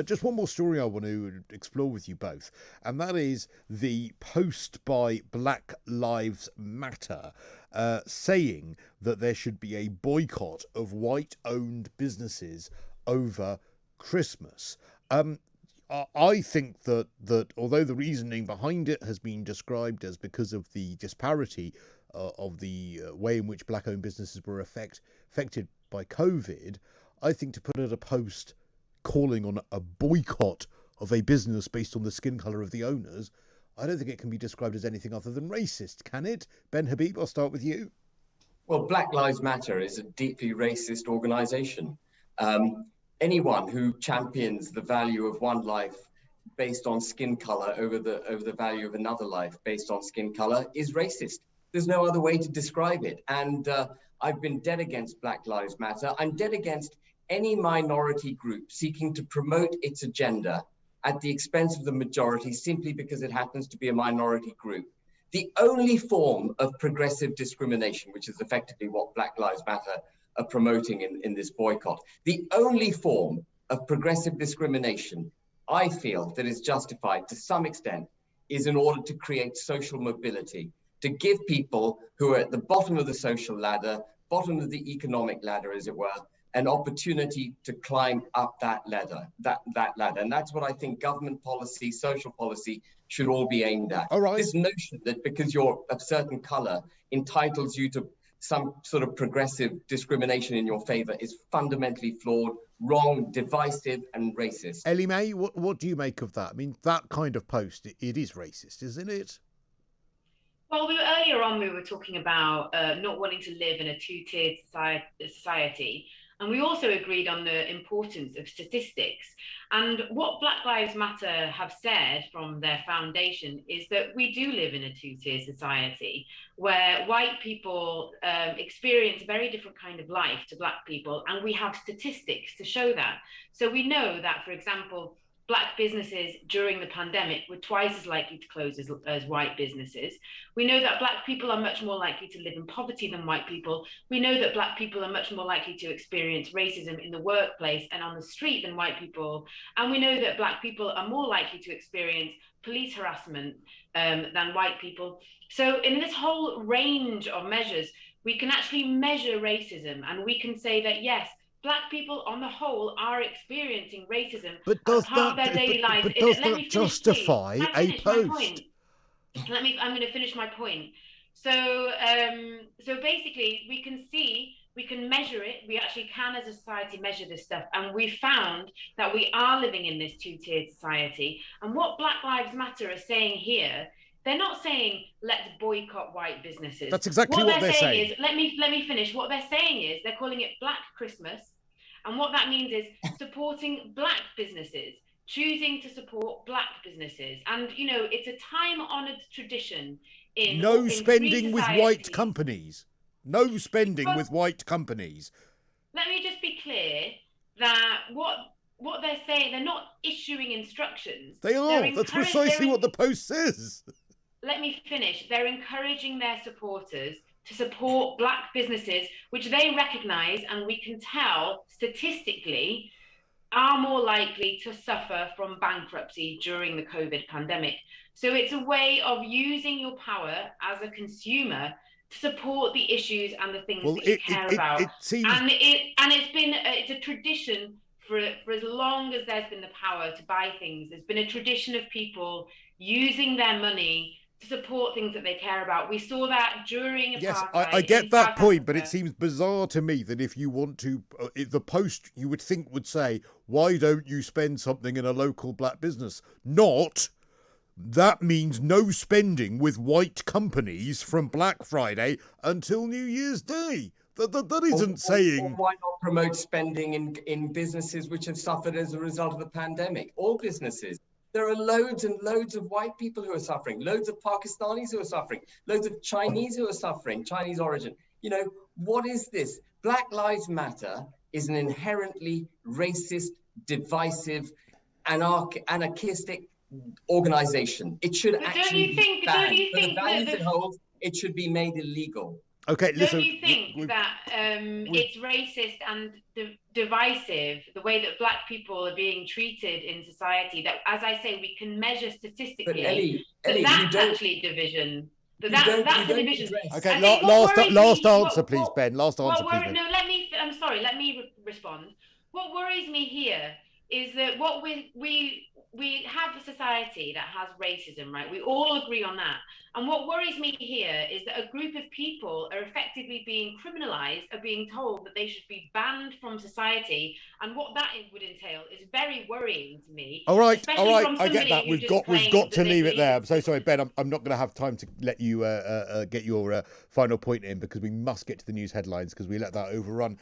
just one more story I want to explore with you both, and that is the post by Black Lives Matter saying that there should be a boycott of white-owned businesses over Christmas. I think that although the reasoning behind it has been described as because of the disparity of the way in which black-owned businesses were affected by COVID, I think to put out a post calling on a boycott of a business based on the skin colour of the owners, I don't think it can be described as anything other than racist, can it? Ben Habib, I'll start with you. Well, Black Lives Matter is a deeply racist organisation. Anyone who champions the value of one life based on skin colour over the value of another life based on skin colour is racist. There's no other way to describe it. And I've been dead against Black Lives Matter. I'm dead against any minority group seeking to promote its agenda at the expense of the majority simply because it happens to be a minority group. The only form of progressive discrimination, which is effectively what Black Lives Matter are promoting in this boycott, the only form of progressive discrimination I feel that is justified to some extent is in order to create social mobility, to give people who are at the bottom of the social ladder, bottom of the economic ladder, as it were, an opportunity to climb up that ladder. And that's what I think government policy, social policy should all be aimed at. All right. This notion that because you're a certain color entitles you to some sort of progressive discrimination in your favor is fundamentally flawed, wrong, divisive, and racist. Ellie Mae, what do you make of that? I mean, that kind of post, it is racist, isn't it? Well, earlier on we were talking about not wanting to live in a two-tiered society. And we also agreed on the importance of statistics. And what Black Lives Matter have said from their foundation is that we do live in a two-tier society where white people experience a very different kind of life to black people. And we have statistics to show that. So we know that, for example, black businesses during the pandemic were twice as likely to close as white businesses. We know that black people are much more likely to live in poverty than white people. We know that black people are much more likely to experience racism in the workplace and on the street than white people. And we know that black people are more likely to experience police harassment than white people. So in this whole range of measures, we can actually measure racism, and we can say that, yes, black people on the whole are experiencing racism as part of their daily lives. But does that justify a post? I'm going to finish my point. So basically, we can measure it. We actually can, as a society, measure this stuff. And we found that we are living in this two-tiered society. And what Black Lives Matter are saying here, they're not saying, let's boycott white businesses. That's exactly what they're saying. Let me finish. What they're saying is they're calling it Black Christmas. And what that means is supporting black businesses, choosing to support black businesses. And, you know, it's a time-honoured tradition in no spending with white companies. No spending with white companies. Let me just be clear that what they're saying, they're not issuing instructions. They are. That's precisely what the post says. Let me finish. They're encouraging their supporters to support black businesses, which they recognise, and we can tell statistically, are more likely to suffer from bankruptcy during the COVID pandemic. So it's a way of using your power as a consumer to support the issues and the things that you care about. It's a tradition for as long as there's been the power to buy things. There's been a tradition of people using their money to support things that they care about. We saw that during apartheid. Yes, I get that point, but it seems bizarre to me that if you want to, the post you would think would say, why don't you spend something in a local black business? Not, that means no spending with white companies from Black Friday until New Year's Day. That isn't saying... Or why not promote spending in businesses which have suffered as a result of the pandemic? All businesses. There are loads and loads of white people who are suffering, loads of Pakistanis who are suffering, loads of Chinese who are suffering, Chinese origin. You know, what is this? Black Lives Matter is an inherently racist, divisive, anarchistic organization. It should actually be banned. For the values it holds, it should be made illegal. Okay, listen. Don't you think that it's racist and divisive, the way that Black people are being treated in society, that, as I say, we can measure statistically Ellie, that's actually division. That's the division. Okay, last answer, please, Ben. Last answer, please, Ben. No, I'm sorry, let me respond. What worries me here is that what we have a society that has racism, right? We all agree on that. And what worries me here is that a group of people are effectively being criminalized, are being told that they should be banned from society. And what that would entail is very worrying to me. All right, I get that. We've got to leave it there. I'm so sorry, Ben. I'm not going to have time to let you get your final point in, because we must get to the news headlines, because we let that overrun.